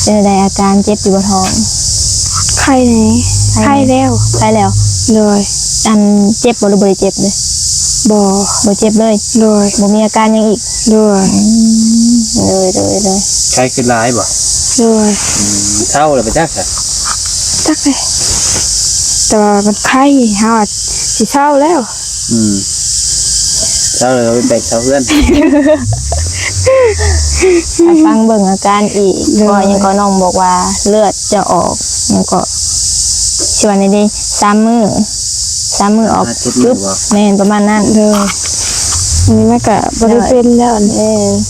เป็นอะไรอาการเจ็บอยู่บ่ท้องไข้ไหนไข้แล้วเลยอันเจ็บบ่หรือบ่ได้เจ็บเลยบ่เจ็บเลยบ่มีอาการยังอีกเลยใช้ขึ้นร้ายบ่เลยเท่าเลยไปจักเลยแต่ว่ามันไข้หาสิเศร้าแล้วเท่าเลยเราไปแบกเท่าเพื่อนฟังเบิ่งอาการอีกก็ยังก็น้องบอกว่าเลือดจะออกยังก็ชวนได้3 มื้อออกปึ๊บแม่นประมาณนั้นเลยอันนี้มันก็บ่ได้เป็นแล้ว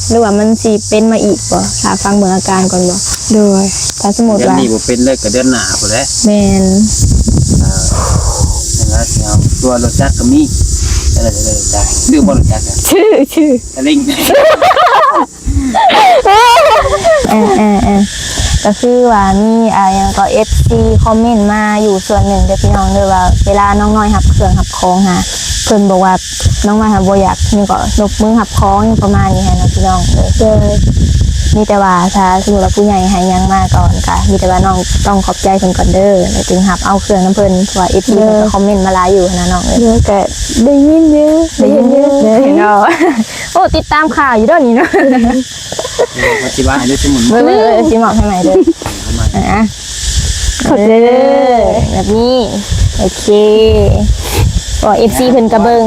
หรือว่ามันสิเป็นมาอีกบ่ถ้าฟังเบิ่งอาการก่อนบ่เลยถ้าสมมุติว่าเดือนนี้บ่เป็นเลยก็เดือนหน้าพุ่นแหละแม่นแล้วเอาตัวรถจักรก็มีอะไรได้ชื่อบ่รถจักรชื่อลิงก็คือว่ามีอย่างก็ FC คอมเมนต์มาอยู่ส่วนหนึ่งเด้อพี่น้องเด้อว่าเวลาน้องน้อยหับเครื่องหับของหาเพิ่นบอกว่าน้องน้อยหับบ่อยากนี่ก็ยกมือหับของประมาณนี้ให้นะพี่น้องมีแต่ว่าถ้าสมมุติว่าผู้ใหญ่ให้ยังมาก่อนค่ะมีแต่ว่าน้องต้องขอบใจเพิ่นก่อนเด้อแล้วจึงหับเอาเครื่องน้ำเพิ่นเพราะว่า FC เพิ่นก็คอมเมนต์มาหลายอยู่นะน้องก็ได้ยินเด้เนาะโอ้ติดตามข่าวอยู่เด้อนี่เนาะปฏิบัติด้วยสมุนสิเหมาะให้ใหม่เด้อขอบใจเด้อแบบนี้โอเคก็ FC เพิ่นกระเบิง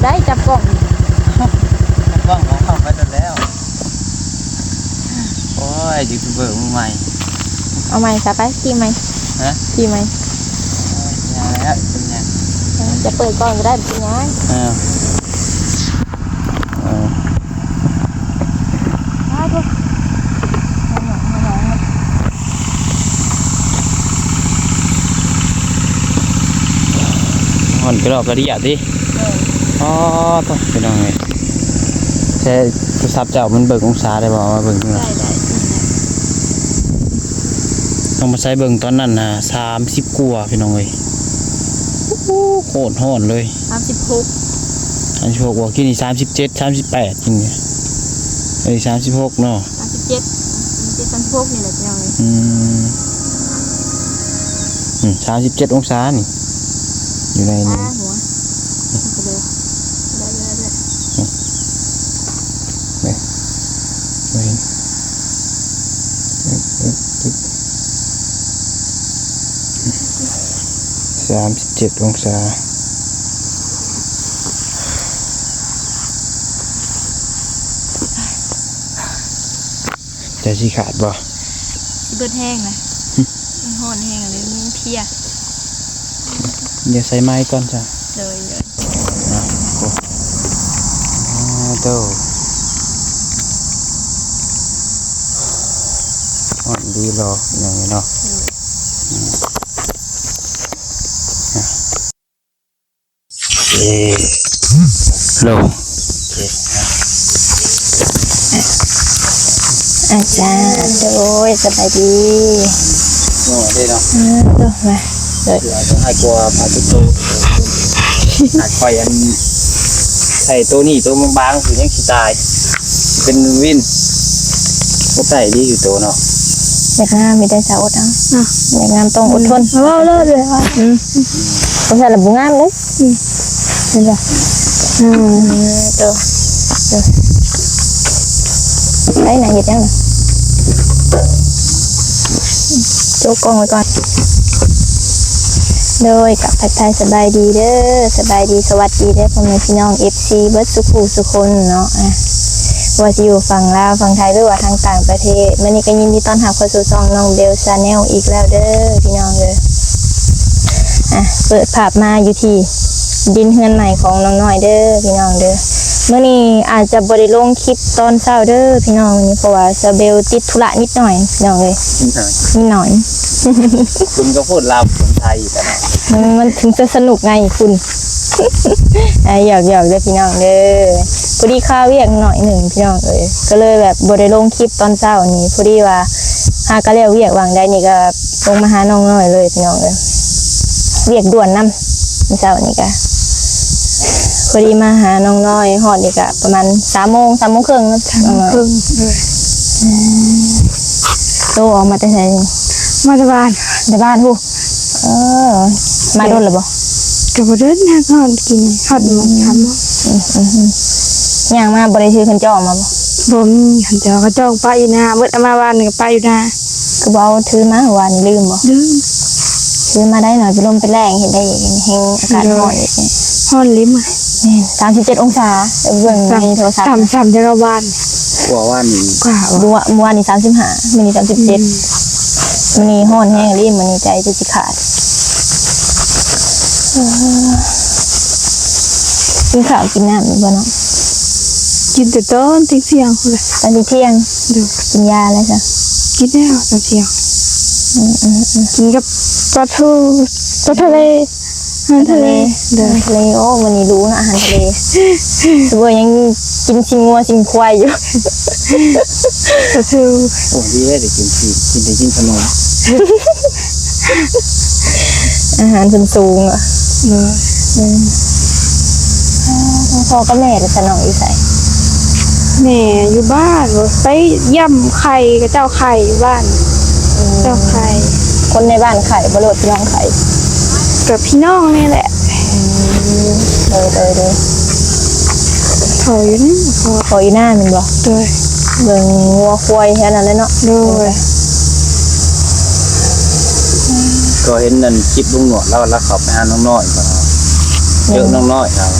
ได้จับกล้องของเข้าไปจนแล้วโอ้ยยูทูบเบอร์มือใหม่เอาใหม่ซะไปขี่ใหม่ยังแล้วเป็นยังจะเปิดกล้องก็ได้เป็นยังหอนกระดอกกระดิ่งดิต้องเป็นยังไงใช้โทรศัพท์เจ้ามันเบิกองศาได้บอกว่าเบิกได้ต้องมาใช้เบิกตอนนั้นนะ30 กว่าพี่น้องเลยโคตรห่อนเลย36ว่ากินนี่37 38จริงเนี่ย36เนาะ37นี่แหละพี่น้อง37 องศานี่อยู่ในนี้37 องศาจะชี้ขาดบ่เบิดแห้งนะห่อนแห้งเลยมันเพียเดี๋ยวใส่ไม้ก่อนจ้ะเลยโตอ่อนดีรออย่างนี้เนาะลงอาจารย์โดยสบายดีโอ้ได้เนาะตัวมาเลยต้องให้กลัวพาตุ๊กตุ๊กหนักไฟอันใส่ตัวนี้ตัวบางๆคือยังขี้ตายเป็นวินก็ใส่ดีอยู่ตัวเนาะอยากงามมีได้สาวอดอยากงามต้องอดทนว้าวเลยว่ะผมใส่ระบุงามเลยเห็นป่ะตัวได้ไหนหยิบยังโจกกองไว้ก่อนโดยกับทักทายสบายดีเด้อสบายดีสวัสดีเด้อพ่อแม่พี่น้อง FC เบิร์ดสุขุสุคนเนาะ ว่าสิอยู่ฝั่งลาวฝั่งไทยหรือว่าทางต่างประเทศมื้อนี้ก็ยินดีต้อนรับเข้าสู่ช่องน้องเบลชาแนลอีกแล้วเด้อพี่น้องเด้อเปิดภาพมาอยู่ที่ดินเฮือนใหม่ของน้องน้อยเด้อพี่น้องเด้อมื้อนี้อาจจะบ่ได้ลงคลิปตอนเช้าเด้อพี่น้องนี่เพราะว่าซาเบลติดธุระนิดหน่อยพี่น้องเอ้ยนิดหน่อย คุณก็พูดลาวคนไทยกันเนาะ มันถึงจะสนุกไงคุณ หยอกเด้อพี่น้องเด้อพอดีข้าวเวียกหน่อยหนึ่งพี่น้องเอ้ยก็เลยแบบบ่ได้ลงคลิปตอนเช้านี้พอดีว่าหาก็แล้วเวียกวางได้นี่ก็ลงมาหาน้องน้อยเลยพี่น้องเอ้ยเวียกด่วนนำเช้านี้ก็พอดีมาหาน้องน้อยฮอดนี่ก็ประมาณ3 โมงครึ่งนะน้องน้อย เพิ่งเลย โตออกมาแต่ไสนี่ มาจากบ้าน ในบ้านฮู้มาโดนแล้วบ่ กับบ่เดินทางหอดกินหอดหมูทำ ย่างมาบ่ได้ซื้อคันจ้อมาบ่ บ่มีหันเจ้าก็จ้องป้าอยู่นาเบิดเอามาบ้านนี่ก็ป้าอยู่นา ก็บ่เอาถือมาว่านี่ลืมบ่ ลืม ซื้อมาได้หน่อยไปลมไปแรงเห็นได้อย่างนี้แห้งอากาศร้อนอีก หอดลิ้มอ่ะ นี่37 องศาเบิ่งในโทรศัพท์ ต่ำจากเราบ้าน กว่าว่านี่ กว่า เมื่อวานนี่35มื้อนี้37มื้อนี้ร้อนแห้งรีบมื้อนี้ใจจะสิขาดกินข้าวกินน้ำอยู่บ่เนาะ กินแต่ต้นทิ้งเสียงคนละ ตอนเที่ยง ดู กินยาแล้วจ้ะ กินแล้วตอนเสียงกินกับปลาทูปลาทะเลอาหารทะเลเด้อ ทะเลโอ้มื้อนี้รู้นะอาหารทะเลสวยยังกินชิงงัวชิงควายอยู่ ปลาทู โอ้ดีเลยได้กินได้กินขนม อาหารสูงอ่ะ เด้อ พ่อก็แม่จะสนองอยู่ใส่ แม่อยู่บ้านบ่ไปย่ำไข่กับเจ้าไข่อยู่บ้านเจ้าไข่ คนในบ้านไข่บรดพี่น้องไข่ กับพี่น้องนี่แหละ เลย ถอยอยู่นี่พอ ขออีหน้ามันบ่ เด้อ เบิ่งงัวควายแค่นั้นเลยเนาะ เด้อ ก็เห็นนั่นคลิปลุงหนวดแล้วเขาไปหาน้องน้อยก็เยอะน้องน้อยครับ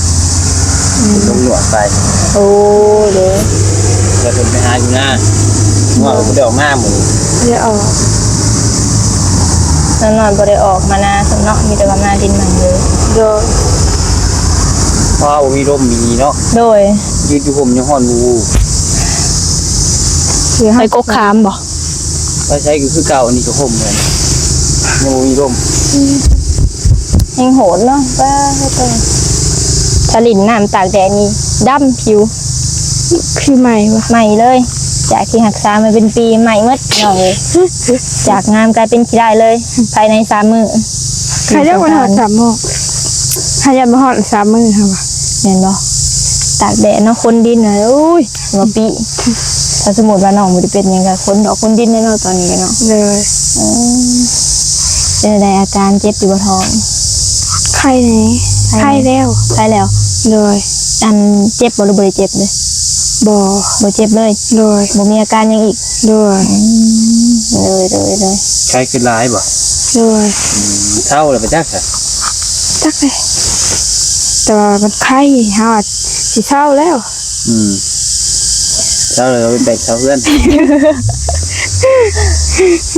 ลุงหนวดไป โอ้เด้อ แล้วเพิ่นไปหาอยู่หน้าว่าบ่ได้ออกมาหมู่ เดี๋ยวออก นั่นนอนบ่ได้ออกมานาสำเนาะมีแต่ว่ามาดินมันเลย เด้อ เพราะว่ามีลมมีเนาะ โดย ยืนอยู่ผมยังฮ้อนวู คือให้ ไปกกขามบ่ ไปใช้ก็คือเก่าอันนี้ก็ห่มเหมือนยังบ่มีลม แห้งโหดเนาะว่าให้ตัวถ้าลิ้นน้ำตากแดดนี่ดำผิว คือใหม่วะ ใหม่เลย จากที่หักษามาเป็นปีใหม่หมดน้องเลยจากงามกลายเป็นขี้ได้เลยภายใน3 มื้อ ใครเรียกว่าหอด3 โมงใครอยากมาหอด3 มื้อค่ะวะ เห็นบ่ตากแดดเนาะคนดินน่ะอุ้ยว่าปีถ้าสมมุติว่าน้องบ่ได้เป็นหยังก็คนดอกคนดินแน่เนาะตอนนี้เนาะ เลย เป็นได้อาการเจ็บอยู่บ่ท้อง ไข่ไหนไข่แล้ว ใช่แล้ว เลย อันเจ็บบ่หรือบ่ได้เจ็บเลย บ่ บ่เจ็บเลย เลย บ่มีอาการหยังอีก เลย เลย ใช้คือหลายบ่ เลย เท่าแล้วไปจักซะ จักเลยแต่ว่ามันไข่เฮาอะสิเศร้าแล้ว เท่าเลยเอาไปแบ่งเท่าเพื่อน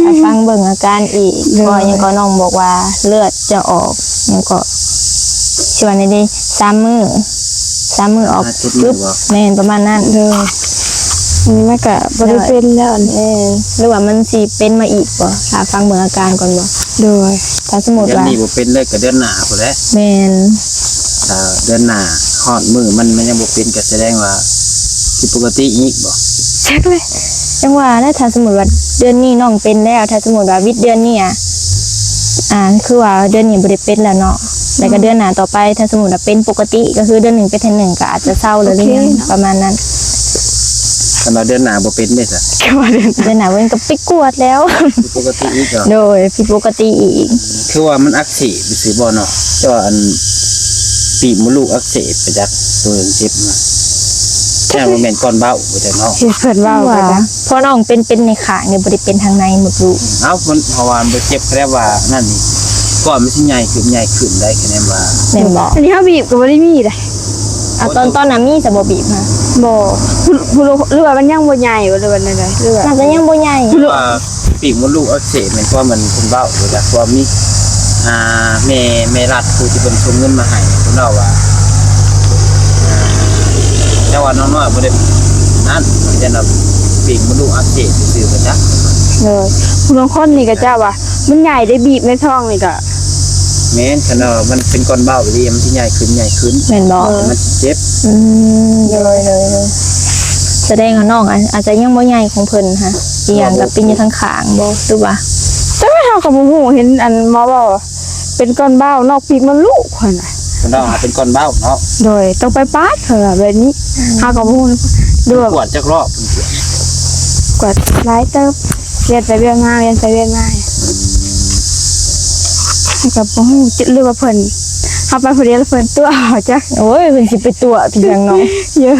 ถ้าฟังเบิ่งอาการอีกก็ยังก็น้องบอกว่าเลือดจะออกยังก็สิว่าในได้3 มื้อออกปึ๊บแม่นประมาณนั้น เลยอันนี้มันก็บ่ได้เป็นแล้ว หรือว่ามันสิเป็นมาอีกบ่ถ้าฟังเบิ่งอาการก่อนบ่ เลย ถ้าสมมุติ เดือน ว่า นี้บ่เป็นเลยก็เดือนหน้าพุ่นแหละ แม่น ถ้าเดือนหน้าฮอดมื้อมันยังบ่เป็นก็แสดงว่าผิดปกติอีกบ่ จักเลย จังว่านะถ้าสมมุติว่าเดือนนี้น้องเป็นแล้วถ้าสมมุติว่าวิทย์เดือนนี้คือว่าเดือนนี้บ่ได้เป็นแล้วเนาะแล้วก็เดือนหน้าต่อไปถ้าสมมุติว่าเป็นปกติก็คือเดือน1เป็นเดือน1ก็อาจจะเศร้าเลยประมาณนั้น สำหรับเดือนหน้าบ่เป็นเด้ซะ ก็ว่าเดิน เดือนหน้าเพิ่นก็ไปกวดแล้ว ผิดปกติอีกเหรอ โดยผิดปกติอีก คือว่ามันอักเสบสิบ่เนาะแต่ว่าอันปีกมดลูกอักเสบไปจักตัวเจ็บมาแค่บ่แม่นก้อนเบ้าบ่จักเนาะ สิเพิ่นว่าไป ว่า จ้ะ เพราะน้องเป็นในขางเนี่ยบ่ได้เป็นทางในหมดลูก เอ้ามันเพราะว่ามันบ่เจ็บแค่ว่านั่นนี่ก้อนมันสิใหญ่ขึ้นได้แค่นั้นว่า แม่นบ่ อันนี้เฮาบีบก็บ่ได้มีเลย ตอนน่ะมีสะบ่บีบมา บ บ่ผู้หรือว่ามันยังบ่ใหญ่บ่หรือว่าใดๆหรือว่า น่าจะยังบ่ใหญ่ ว่าปีกมดลูกอักเสบมันก็มันคุณเบ้าอยู่แล้วว่ามีแม่รัฐผู้ที่เป็นส่งเงินมาให้คุณเล่าว่าเจ้าว่าน้องน้อยบ่ได้นั่นมันจะนำปีกมดลูกอักเสบซื่อๆกันจ้ะ เลยผู้บางคนนี่ก็เจ้าว่ามันใหญ่ได้บีบในท้องนี่ก็ แม่นคันว่ามันเป็นก้อนเบ้าดีมันสิใหญ่ขึ้นแม่นบ่ มันสิเจ็บ เลยแสดงว่าน้องอาจจะยังบ่ใหญ่ของเพิ่นฮะอีหยังก็เป็นอยู่ทางข้างบ่หรือว่า แต่ว่าเฮาก็บ่ฮู้เห็นอันหมอบอกว่าเป็นก้อนเบ้านอกปีกมันลูกคนน่ะ คุณเล่าว่าเป็นก้อนเบ้าเนาะ โดยต้องไปปาดเถอะแบบนี้เฮาก็บ่ฮู้ดูว่า ปวดจักรอบเพิ่นปวด กว่าหลายเติบเรียนไปเรียนมาเรียนไปเรียนมาก็บ่ฮู้หรือว่าเพิ่นเฮาไปผู้เดียวแล้วเพิ่นตัวเอาจัก โอ้ยเพิ่นสิไปตัวพี่จังน้อง เยอะ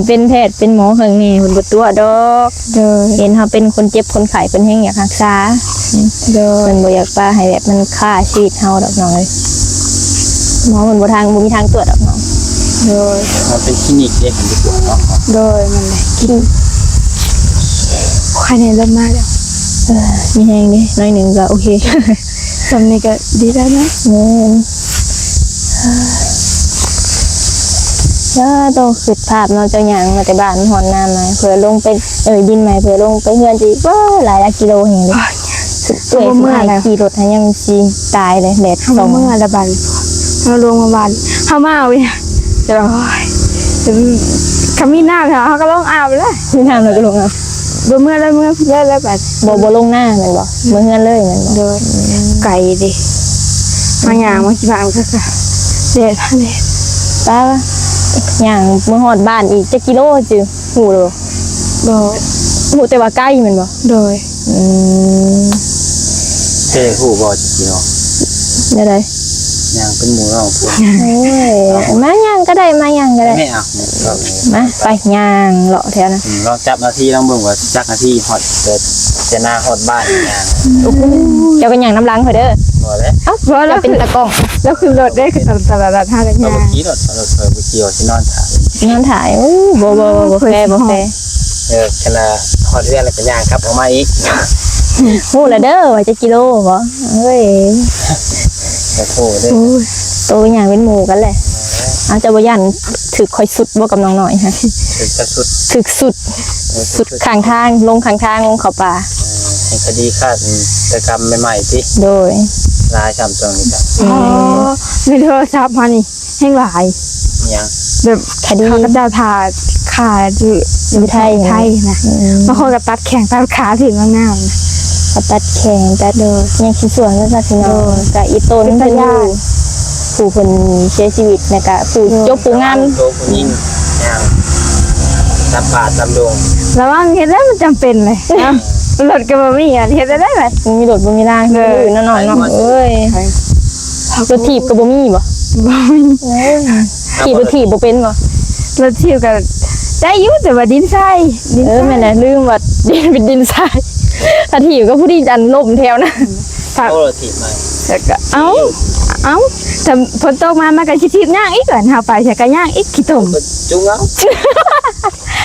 เป็นแพทย์เป็นหมอข้างนี้เพิ่นบ่ตัวดอก โดย เห็นเฮาเป็นคนเจ็บคนไข้เพิ่นแฮงอยากรักษา โดย เพิ่นบ่อยากว่าให้แบบมันฆ่าชีวิตเฮาดอกน้องเอ้ยหมอเพิ่นบ่มีทางตรวจดอกน้อง โดย มันเป็นคลินิกเด้มันสิปวดเนาะ โดยมันเลยกินใครเนี่ยเริ่มมาแล้ว มีแฮงดิน้อยหนึงก็โอเค ตอนนี้ก็ดีแล้วนะ แม่นต้องคิดภาพเนาะเจ้าหยังมาแต่บ้านหอนน้ามาเผื่อลงไปดินใหม่เผื่อลงไปเฮือนสิว้าหลายกิโลแห่งเลยสุดเมื่อยสิหายขี่รถให้ยังสิตายเลยแดด เฮา ส่อง เมื่อละบันเฮาลงมาบันเฮามาเอาเนี่ยจะโอ้ยจะคำมีหน้าเฮาก็ลงอาบเลย ที่ทางเราก็ลงเอา บ่เมื่อแล้วบัด บ่ลงหน้าแม่นบ่เมื่อเฮือนเลยแม่นบ่ โดยไก่ดิมาหยางมากี่บาทก็เด็ด ป้าย่างเมื่อฮอดบ้านอีกจักกิโลจือฮู้เลย บ่ ฮู้แต่ว่าใกล้แม่นบ่ โดย อืม เจ้ฮู้บ่จักกี่เนาะ ได้ได้ ย่างเป็นหมูเนาะพวก โอ้ยมาย่างก็ได้มาย่างก็ได้ ไม่เอาเรา มาไปย่างเลาะแถวนะ ลองจับนาทีลองเบิ่งว่าจักนาทีฮอดเกิดจะหน้าฮอดบ้านย่าง เจ้าก็ย่างน้ำล้างเพิ่นเด้อ บ่แล้ว เอ้า บ่แล้ เจ้าว เป็นตะกล้อง แล้วคือรถได้คือตลาดท่าตะ เรา ยา เมื่อกี้รถเมื่อกี้ว่าสินอนถ่าย งานถ่ายอู้บ่แฟร์บ่แฟร์ ขณะฮอดเรือนแล้วก็ย่างครับออกมาอีก ฮู้แล้วเด้อว่าจะกิโลบ่เอ้ย โอ้โหเด้อ โตอย่างเป็นหมู่กันแหละอาจจะบ่ยันถึกค่อยสุดบ่กับน้องน้อยฮะ ถึงจะสุด ถึกสุดข้างทางลงข้างทางลงเข้าป่า ให้คดีฆาตกรรมใหม่ๆที่ โดย ลายซ้ำตรงนี้จ้ะ อ๋อในโทรศัพท์มานี่แห้งหลาย ยัง แบบ คดี เขาก็จะทาขาอยู่ไทยนะบางคนก็ตัดแข่งตัดขาถึงข้างหน้านะ ก็ตัดแข้งตัดยังคิดส่วนก็ตัดพี่น้องก็อีต้นเพิ่นอยู่ผู้เพิ่นเสียชีวิตนะก็ผู้จบผู้งาม โตผู้หญิงยังตำป่าตำดง ระวังเห็นแล้วมันจำเป็นเลยรถก็บ่มีอ่ะเห็นได้ไหม บ่มีรถบ่มีรางอยู่น้องๆเนาะเอ้ยรถถีบก็บ่มีบ่ บ่มี ขี่รถถีบบ่เป็นบ่ รถเที่ยวกันได้อยู่แต่ว่าดินทรายดินทราย แม่น่ะลืมว่าดินเป็นดินทรายถ้าถีบก็ผู้ที่อันล่มแถวนะ ผัก โตถีบมา แล้วก็เอ้าแต่ฝนตกมามันก็สิทิพย่างอีกก่อนเฮาไปใส่ก็ย่างอีกขี้ตุ่ม ก็จุ้งเอา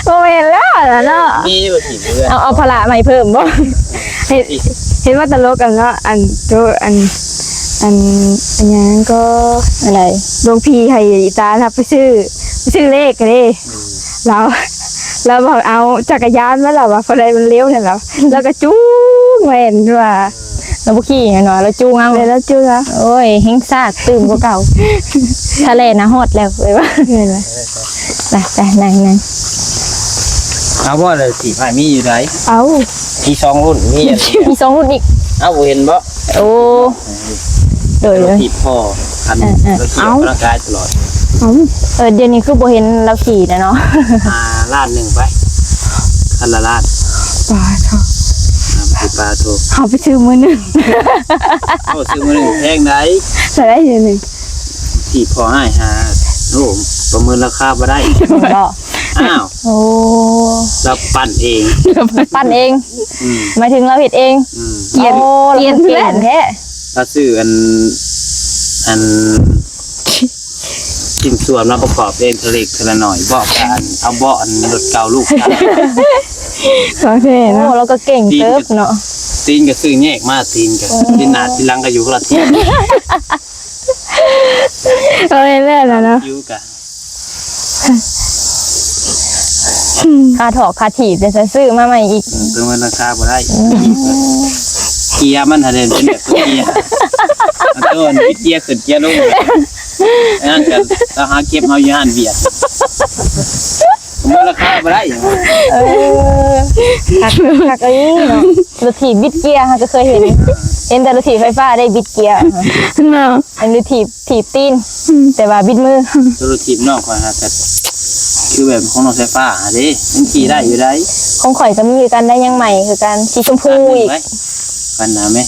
โอ้เห็นแล้วล่ะเนาะ มีอยู่ถีบเรื่อย เอาพละใหม่เพิ่มบ่ เห็นว่าตลกกันเนาะอันตัวอันยังก็ อะไร หลวงพี่ให้ตาทับไปซื้อเลขกันเลยเราบอกเอาจักรยานมาแล้วว่าพอใดมันเลี้ยวเนี่ยแล้วก็จู้แม่นว่า เราบ่ขี่เนาะเราจูงเอา เลยแล้วจู้แล้ว โอ้ยเฮงซากตื่มกว่าเก่าทะเลนะฮอดแล้วเลยว่า เห็นไหม ไปนั่ง เอาว่าเลยถีบให้มีอยู่ไหน เอา มีสองรุ่นมีอัน มี2รุ่นอีก เอาบ่เห็นบ่ โอ้โดยเลย ถีบพ่อคันเราขี่ออกกำลังกายตลอด เดี๋ยวนี้คือบ่เห็นเราขี่นะเนาะ ล้านหนึ่งไปคันละล้าน ปลาเขา ปลาถูก เอาไปซื้อมือหนึ่ง เอาซื้อมาหนึ่งแพงไหน ใส่ได้ยังหนึ่ง ถีบพอให้หาโอ้ประเมินราคาบ่ได้ ก็ อ้าว โอ้ เราปั่นเอง ปั้นเอง อืม หมายถึงเราเฮ็ดเอง อืม เปลี่ยนแท้ เราซื้ออันเจ ชิ้นส่วนมาประกอบเองเทเล็กเทละหน่อยเบาะกันเอาเบาะอันรถเก่าลูกกัน ของแท้ โอ้ เนาะ เราก็เก่งเติบเนาะ ตีนก็ซื้อแยกมาตีนก็ตีนหน้าตีนหลังก็อยู่คนละที่ เอาเล่นแล้วเนาะ อยู่กัน คาถอกคาถีบเดี๋ยวจะซื้อมาใหม่อีก ตัวมันราคาบ่ได้เกียร์มันหาเด่นเป็นแบบตัวเกียร์ตัวนี้เกียร์ขึ้นเกียร์ลงนั่นกันเราหาเก็บเอาอยู่หันเบียดมันราคาบ่ได้ เออคักอันนี้เนาะรถถีบบิดเกียร์ค่ะจะเคยเห็นแต่รถถีบไฟฟ้าได้บิดเกียร์ เนาะ อันนี้ถีบตีนแต่ว่าบิดมือ ตัวทีมนอกก่อนฮะแต่คือแบบของน้องไฟฟ้าเด้มันขี่ได้อยู่ได้ ของข่อยก็มีคือกันได้ยังใหม่คือกันสีชมพูอีก ปันหนาไหม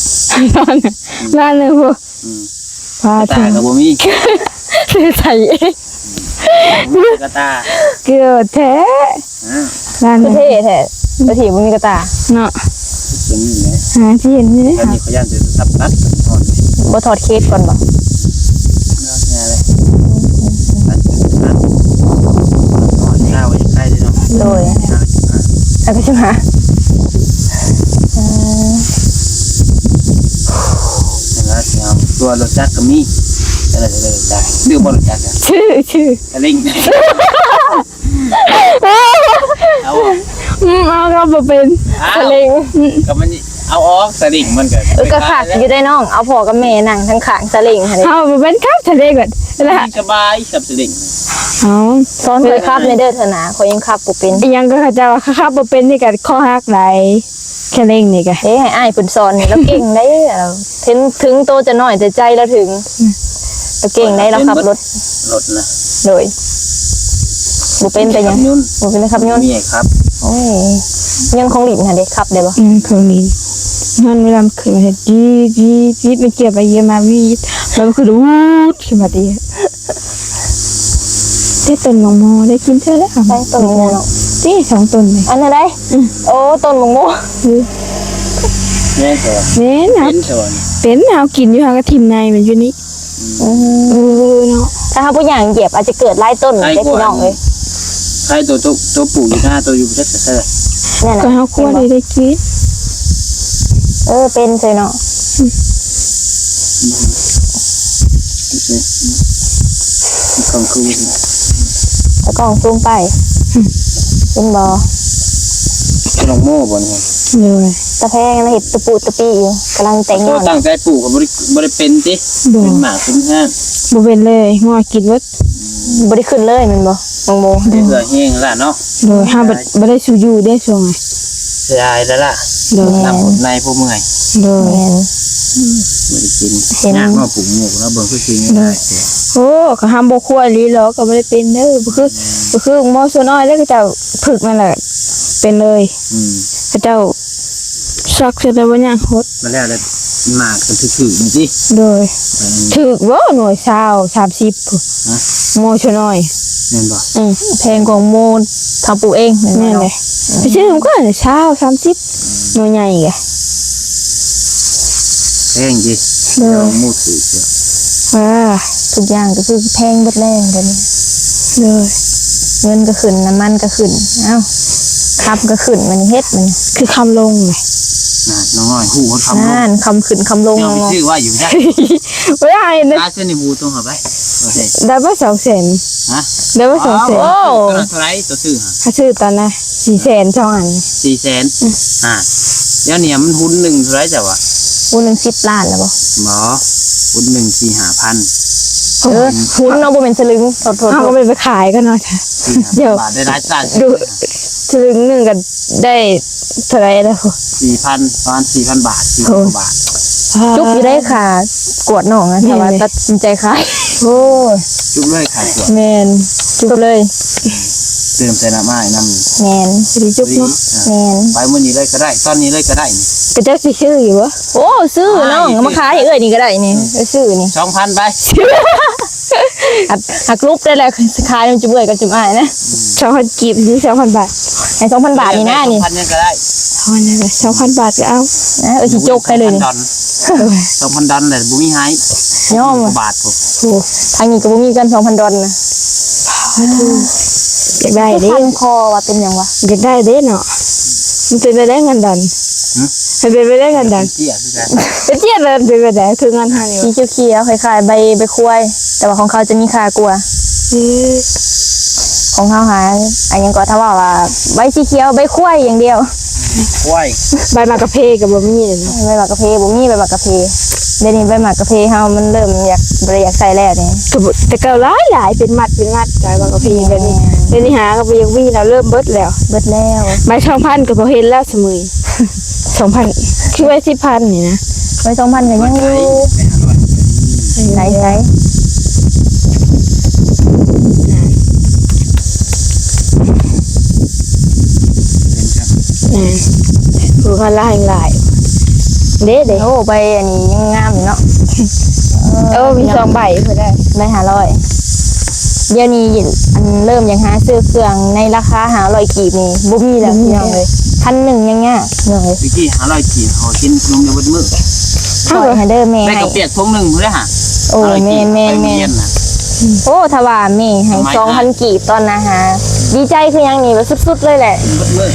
ร้านเลยพวกพา ตา ถึง กับบ่มี ซื้อใส่เอง กระตา เกลือแท้ร้าน คือ เลย เท่แท้รถถีบมันมีกระตา เนาะ ตัวนี้ไง หาที่เห็นนี่ ตอน ค่ะ นี้เขาย่านจะสับนัดก่อน บ่ถอดเคสก่อนบ่ งานเลยนัดข้าวไว้ใกล้เลยเนาะ โดยแล้วก็ใช่ไหม ตัวรถจักรก็มีอะไรจักรซื้อบอลจักร ชื่อ กระลิงเอา เอาเราบ่เป็น สลิง ก็มันเอาออกสลิงมันก็ ก็ขาดอยู่ได้น้องเอาพ่อกับแม่นั่งทั้งขางสลิงค่ะนี่ เอาบ่เป็นครับทะเลก่อนละ สบายกับสลิง เอา ซ้อนเคยขับในเด้อเถอะนะข่อยยังขับบ่เป็น อีหยังก็เขาจะว่าครับบ่เป็นนี่ก็ข้อหักหลายแค่เร่งนี่ก็ เด้ให้อ้ายเพิ่นสอนนี่แล้วเก่งได้ถึงโตจะน้อยแต่ใจเราถึงแล้วเก่งได้เราขับรถ รถนะ โดยบ่เป็นแต่ยัง ยุ่น บ่เป็นนะครับยนต์ มีครับ โอ้ยยังของหลินค่ะเด็กขับได้บ่ คนนี้นั่นเวลามันขึ้นมาจีมันเก็บไปเยอะมาวีดแล้วมันคือวูดขึ้นมาตีได้ต้นมะม่วงได้กินเท่าแล้ว ได้ต้นมะม่วงเนาะ นี่2ต้นเลย อันนั้นได้โอ้ต้นมะม่วง แม่เถอะ เนี่ยนะ เป็นเถอะ เป็นเอากินอยู่ทางกระถิ่นในมันอยู่นี่เนาะ ถ้าเฮาบ่อย่างเหยียบอาจจะเกิดหลายต้นได้พี่น้องเอ้ย ใครตัวปลูกอยู่หน้าตัวอยู่ประเทศเธอ นั่น ก็ น่ะ เฮาคั่วได้กิน เป็นใช่เนาะ ของครู แล้วก็ซูมไปเป็นบ่ ขนมโม่บ่เนี่ย เลย ตะแพงนะเห็ดตะปูตะปีอยู่กำลังแต่งง ตัว อน ตั้งใจปลูกก็บ่ได้เป็นจิเป็นหมากเป็นห้าง บ่เป็นเลยงอกินวัด บ่ได้ขึ้นเลยแมันบ่มงโม เดือแห้งแล้วเนาะ โดยห้าบ่ได้สูอยู่ได้ช่วงไง เสียดายแล้วล่ะ โดย น้ำในพวกเมื่อย โดย แม่น บ่ได้กินยากว่าปลูกหมูแล้วเบิ่งคือกินง่าย โอ้ก็ห้ามบ่คั่วลีหรอกก็บ่ได้เป็นเด้อบ่คือหมอส่วนน้อยแล้วก็เจ้าฝึกมันแหละเป็นเลย พระเจ้าซักเสร็จแล้วบ่ย่างฮด มาแล้วเลยหมากกันถือๆจิ โดยถึกบ่หน่วย20 30พุ่นหมอส่วนน้อย แม่นบ่ แพงกว่าโมทำปลูกเองแม่น แม่น บ่ เลยไปซื้อมันก็20 30หน่วยใหญ่อีก แห้งจิ เด้อ หมูถือเสีย ว่า ทุกอย่างก็คือแพงเบิดแรงเดี๋ยวนี้ เลย เงินก็ขึ้นน้ำมันก็ขึ้นเอ้าขับก็ขึ้นมันเฮ็ดมัน คือคำลงเลย น้องน้อยหูเขาทำลง นั่นคำขึ้นคำลง เดี๋ยวไปชื่อว่าอยู่ได้ บ่ได้นะ ตาเส้นในหูตรงหับไปโอเค ได้บ่200,000 ฮะ ได้บ่200,000 ตัวเท่าไรตัวซื้อฮะ ถ้าซื้อตอนน่ะ400,000ช่องอัน 400,000เดี๋ยวเนี่ยมันหุ้นหนึ่งเท่าไรจ้ะวะ ปูนึง10 ล้านแล้วบ่ หมอหุ้นหนึ่ง4-5,000 หุ้นเนาะบ่เป็นสลึงโทษ เอาก็ไปขายกันเนาะจ้ะ เดี๋ยว บาทได้หลายตา ดูสลึงหนึงก็ได้เท่าไหร่แล้ว 4,000ประมาณ4,000 บาท4,000 กว่าบาท จุกอยู่ได้ค่ะกวดหนองนะแต่ว่าตัดสินใจขายโอ้ย จุ๊บเลยขายตัว แมนจุกเลย เติมใส่น้ำไม้น้ำ แมน สิจุกเนาะ แมน ไปมื้อนี้เลยก็ได้ ตอนนี้เลยก็ได้นี่ ก็จักสิชื่ออยู่บ่ โอ้ซื้อน้องเอามาขายให้เอ้ยนี่ก็ได้นี่ซื้อนี่ 2,000 ไป หักรูปได้แล้วขายมันจะเบื่อกับจุ่มอ้ายนะ 2,000กีบหรือ2,000 บาท ให้2,000 บาทนี่นะนี่ 2,000ยังก็ได้ เท่านั้นแหละ2,000 บาทก็เอา นะสิจกให้เลยนี่ 2,000 เ 2,000 ดอลลาร์บ่มีหาย ย่อม กว่าบาทพุ่น โอ้ ทางนี้ก็บ่มีกัน 2,000 ดอลลาร์นะ อยากได้เด้ พันคอว่าเป็นหยังวะ อยากได้เด้เนาะมันเป็นไปได้เงินดันมันเป็นไปได้เงินดัน เตี้ยคือกัน เป็นเจี๊ยบเลยเป็นไปได้คือเงินหันอยู่ สีเขียวๆคล้ายๆใบควายแต่ว่าของเขาจะมีคากลัว ของเขาหาอันยังก็ถ้าว่าใบสีเขียวใบควายอย่างเดียว ควาย ใบมากระเพกับบะหมี่เลยเนาะ ใบหมากกะเพบ่มีใบหมากกะเพเดี๋ยวนี้ใบหมากกะเพเฮามันเริ่มบ่ได้อยากใส่แล้วนี่ แต่เก่าหลายเป็นมัดใบมากระเพเดี๋ยวนี้หาก็ไปยังวิ่งแล้วเริ่มเบิดแล้ว เบิดแล้ว ใบ2,000ก็บ่เห็นแล้วสมุย 2,000คือไว้10,000นี่นะ ใบ2,000ก็ยังอยู่ใส่ คือคันละแห่งหลายเด้ โอ้ใบอันนี้ยังงามอยู่เนาะ มี2ใบเพิ่นได้ ใบ500เดี๋ยวนี้อันเริ่มยังหาซื้อเครื่องในราคา500กีบนี่บ่มีแล้วพี่น้องเลย1,000ยังยากพี่น้องเลย วิกี้500กีบเขากินขนมเดียวเบิดมื้อ ปล่อยให้เด้อแม่ ได้ ให้ กระเปียกถุงหนึงพุ่นเด้อฮะ โอ้แม่ ไปโรงเรียนน่ะ โอ้ถ้าว่าแม่ให้ 2,000กีบตอนนะฮะดีใจคือยังนี่แบบสุดๆเลยแหละ เบิดมื้อ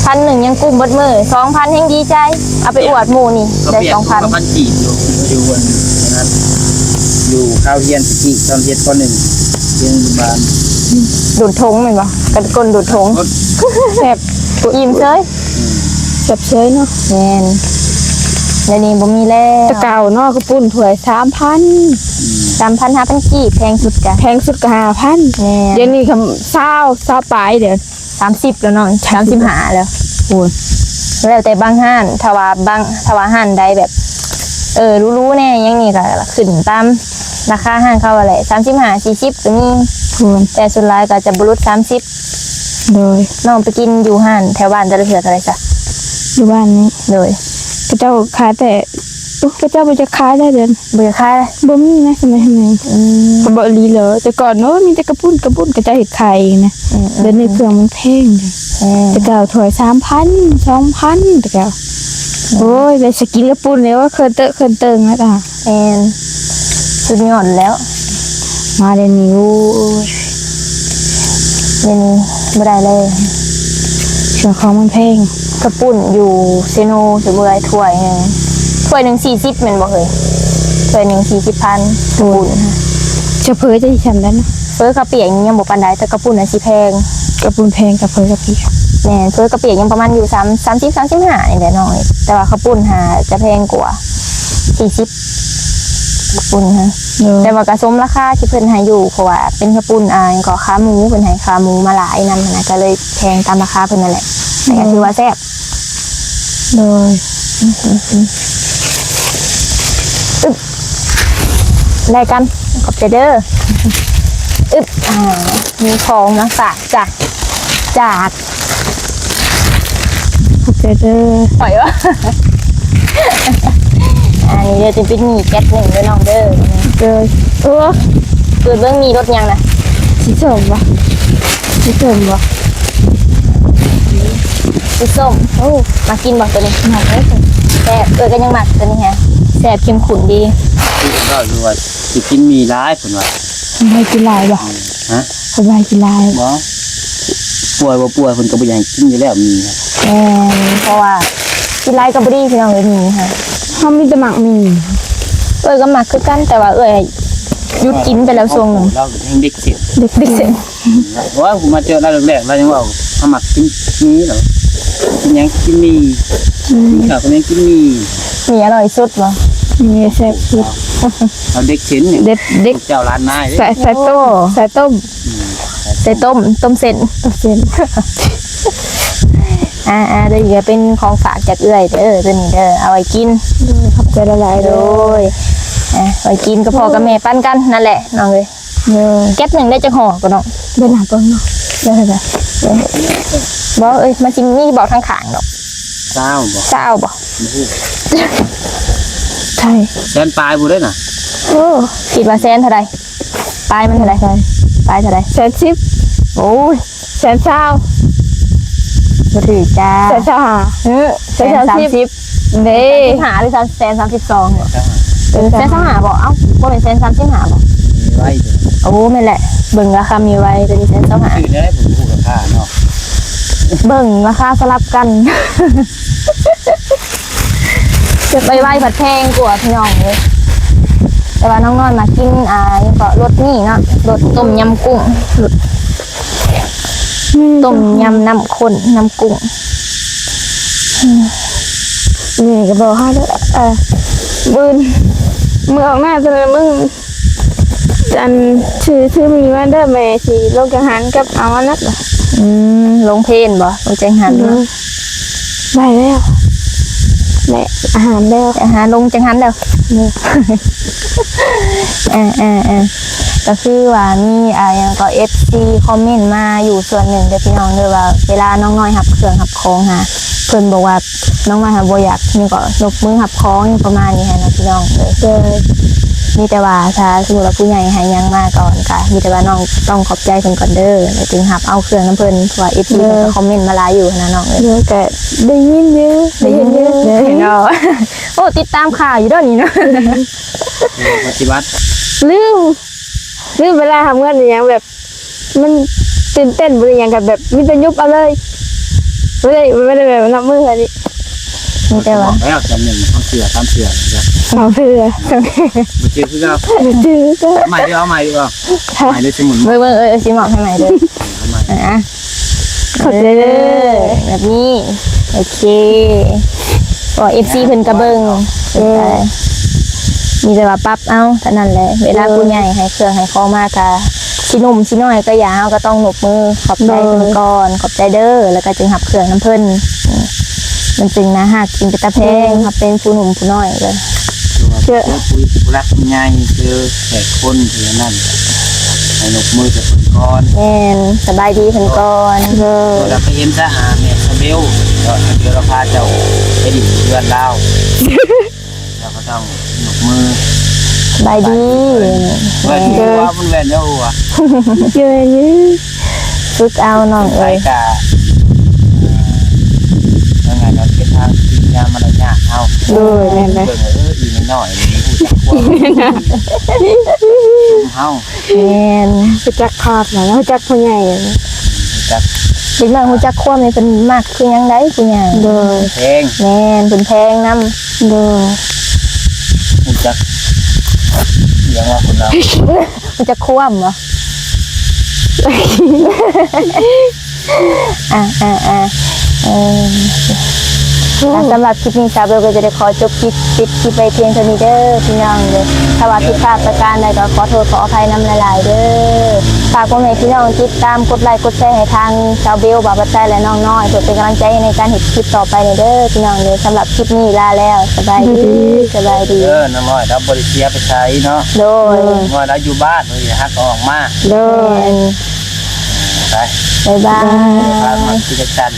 1,000ยังกุ้มเบิดมือ 2,000ยังดีใจเอาไปอวดหมู่นี่ กระ ได้ เปียกถุงละ 2,000 1,000กีบอยู่บนนั้นอยู่ข้าวเฮียนที่ตอนเฮ็ดป .1 เรียนอนุบาล ดูดทงแม่นบ่กันกลดูดทง แซ่บ อิ่มเซย แซ่บเฉยเนาะ แม่นเดี๋ยวนี้บ่มีแล้ว แตะเก่าเนาะก็ปุ้นถ้วย 3,000 3,000 5,000กีบแพงสุดกะ แพงสุดก็5,000 แม่ เดี๋ยวนี้คำ20ปลายเดี๋ยว 30แล้วเนาะ35แล้วโอ้ยแล้วแต่บางห้านถ้าว่าห้านใดแบบรู้ๆแน่ยังนี่ก็ขึ้นตามราคาห้างเขาแหละ35 40ก็มี ควร แต่สุดท้ายก็จะบ่รุด30 โดย น้องไปกินอยู่ห้านแถวบ้านจะได้เถื่ออะไรจ้ะ อยู่บ้านนี้ เลย พระเจ้าขายแต่พระเจ้าบ่จะขายได้เดือน เบื่อค่า บ่มีนะสมัยเขาบอกลีเหรอแต่ก่อนเนาะมีแต่กระปุ้นก็จะเห็ดไข่นะเดี๋ยวนี้เครื่องมันแพงแต่เก่าถ้วย3,000 2,000แต่เก่าโอ้ยได้สกินกระปุ้นเลยว่าเคยเติงแล้วอ่ะ แอนสุดยอดแล้ว มาเดี๋ยวนี้โอ้ย เดี๋ยวนี้ไม่ได้เลย เครื่องของมันแพง กระปุ่นอยู่เซโนถือเบื่อถ้วยหนึ่ง40แม่นบ่เคยถ้วยหนึ่ง40,000กระปุ่น จะเผยจะทำได้นะ เฟอกระเปียกยังบ่ปานใดแต่กระปุ่นน่ะสิแพง กระปุ้นแพงกับเผยกับพี่ แม่นเฟอกระเปียกยังประมาณอยู่30 35นี่แหละน้อยแต่ว่ากระปุ่นหาจะแพงกว่า40กระปุ่นฮะ แต่ว่ากระสมราคาที่เพิ่นให้อยู่เพราะว่าเป็นกระปุ่นก็ขาหมูเพิ่นให้ขาหมูมาหลายนำนะก็เลยแพงตามราคาเพิ่นนั่นแหละแต่ก็ถือว่าแซ่บ โดย ได้กันขอบใจเด้อมีของมาฝากจาก ขอบใจเด้อ ปล่อยวะ อันนี้เดี๋ยวจะเป็นหมี่แก๊สหนึ่งด้วยน้องเด้อ เด้อเปิดเบิ่งมีรถยังนะ สีส้มวะสีส้มวะ สีส้มโอ้มากินบ่ตัวนี้หมักเลยแซ่บก็ยังหมักตัวนี้ฮะแซ่บเข้มข้นดี ที่ก็อยู่ว่าสิกินมีร้ายเพิ่นว่า ทำไมกินลายบ่ ฮะ ทำไมกินลาย บ่ป่วยบ่ป่วยเพิ่นก็บ่อยากให้กินอยู่แล้วมีครับ เพราะว่ากินไรกับบดีพี่น้องเลยมีค่ะ เขามีแต่หมักหมี ก็หมักคือกันแต่ว่าหยุดกินไปแล้วช่วงหนึ่ง เรายังเด็กเสิ เด็กเสร็จ ว่าผมมาเจอเราแรกๆเรายังว่าเอาหมักกินนี้เหรอกินยังกินมีข้าวก็ยังกินมี มีอร่อยสุดวะ มีแซ่บสุด เอาเด็กเส้นเนี่ย เด็ก เจ้าร้านนาย ใส่ต้ม ใส่ต้มเส้น เส้น เดี๋ยวจะเป็นของฝากจากเอื้อยเด้อตัวนี้เด้อเอาไว้กิน ขอบใจละลาย โด ด้วย ไว้กินก็พอกับแม่ปั้นกันนั่นแหละน้องเลย เลย แก๊ปหนึ่งได้จะห่อก็น้อง เดินหาเปิ้งเนาะได้เลย บอกมาชิมนี่บอกทางขางดอก เจ้าบอก เจ้าบอก ใช่ แซนปลายบุได้น่ะ โอ้ คิดว่าแซนเท่าไรปลายมันเท่าไรปลายเท่าไร 110 โอ้ย 120 บ่ถือจ้า 120 แสน30 เด้ หาหรือ132บ่ เจ้า 135บ่เอ้าบ่เป็น135บ่ มีไว้ โอ้แม่นแหละเบิ่งราคามีไว้ตัวนี้135 ชื่อได้ผมพูดกับข้าเนาะ เบิ่งราคาสลับกัน จะไปไว้ผัดแพงกว่าพี่น้องเลยแต่ว่าน้องนอนมากินยังก็รสนี่เนาะรสต้มยำกุ้งรสต้มยำน้ำข้นน้ำกุ้ง นี่ก็บอกให้ด้วยบืนมือออกหน้าจะเลยมึงจันชื่อมีว่าเด้อแม่สิโลกจังหันกับเอาอันนั้น ลงเพลนบ่ลงแจงหันเนาะ ได้แล้วแม่อาหารแล้ว อาหารลงแจงหันแล้วนี่ ก็คือว่ามียังก็ FC คอมเมนต์มาอยู่ส่วนหนึ่งเด้อพี่น้องเด้อว่าเวลาน้องน้อยหับเครื่องหับของหาเพิ่นบอกว่าน้องน้อยหับบ่อยากนี่ก็ยกมือหับของประมาณนี้นะพี่น้องเลยมีแต่ว่าถ้าสมมุติว่าผู้ใหญ่ให้ยังมาก่อนก็มีแต่ว่าน้องต้องขอบใจเพิ่นก่อนเด้อแล้วจึงหับเอาเครื่องน้ำเพิ่นเพราะว่า FC เพิ่นก็คอมเมนต์มาหลายอยู่นะน้องเอ้ย เดี๋ยวก็ได้ยินเยอะ ได้ยินเยอะเนาะ โอ้ติดตามข่าวอยู่เด้อนี่เนาะ ปฏิบัติ ลืมเวลาทำงานอย่างแบบ มันตื่นเต้นบริอย่างกับแบบมีแต่ยุบเอาเลยไม่ได้แบบนับมืออันนี้ มีแต่ว่า แล้วจำหนึ่งต้องเสือตามเสือนะครับ เอาเพื่อ มาเจอคือเรา จื้อก็ ใหม่ดีเอาใหม่ดีกว่าใหม่เลยสมุน เบิ่งสิเหมาะให้ใหม่เด้อ ใหม่ อ่ะ ขอบใจเด้อ แบบนี้โอเคก็ FC เพิ่นก็เบิ่งเพิ่นก็มีแต่ว่าปรับเอาเท่านั้นแหละเวลาผู้ใหญ่ให้เครื่องให้ของมาก็สิหนุ่มสิน้อยก็อย่าเฮาก็ต้องหนบมือขอบใจเพิ่นก่อนขอบใจเด้อแล้วก็จึงหับเครื่องน้ำเพิ่นมันจึงนะหักจึงเป็นตาแพงครับเป็นผู้หนุ่มผู้น้อยเลย เจอคุยรักใหญ่เจอแขกคนที่นั่นให้นกมือจะเป็นก้อน แม่นสบายดีเพิ่นก่อน เราไปเห็นซะแม่สเบลก็เดี๋ยวเราพาเจ้าไปดิเพื่อนเราเราก็ต้องนกมือ สบายดี เพื่อนที่ว่ามันแว่นแล้วอ่ะ เจอนี้ ฝึกเอาน้อง ไป เอ้ย กะยังไงเราเป็นทางทีมงานมารยาทเอา ด้วยแม่น เบิ่งอีกหน่อยผู้จักว่าเฮา แม่น ไปจักคาดมาแล้วจักพ่อใหญ่ จัก เด็กน้อยฮู้จักความนี่เพิ่นมักคือหยังไดผู้ใหญ่ โดย เพลง แม่นเพิ่นแพงนำ โดย ผู้จักเสียงว่าคนเรา มันจะคว่ำเหรอ สำหรับคลิปนี้ชาวเบลก็จะได้ขอจบคลิปไปเพียงเท่านี้เด้อพี่น้องเด้อถ้าว่าผิดพลาดประการใดก็ขอโทษขออภัยน้ำหลายๆเด้อฝากพ่อแม่พี่น้องติดตามกดไลค์กดแชร์ให้ทางชาวเบลบ่าวปัจจัยและน้องน้อยเพื่อเป็นกำลังใจในการเห็นคลิปต่อไปเด้อพี่น้องเด้อสำหรับคลิปนี้ลาแล้วสบายดีสบายดี น้ำน้อยเราบริเชียไปใช้เนาะ โดย น้อยเราอยู่บ้านเลยฮักออกมา โดย ไป บ๊ายบาย พามาที่จัน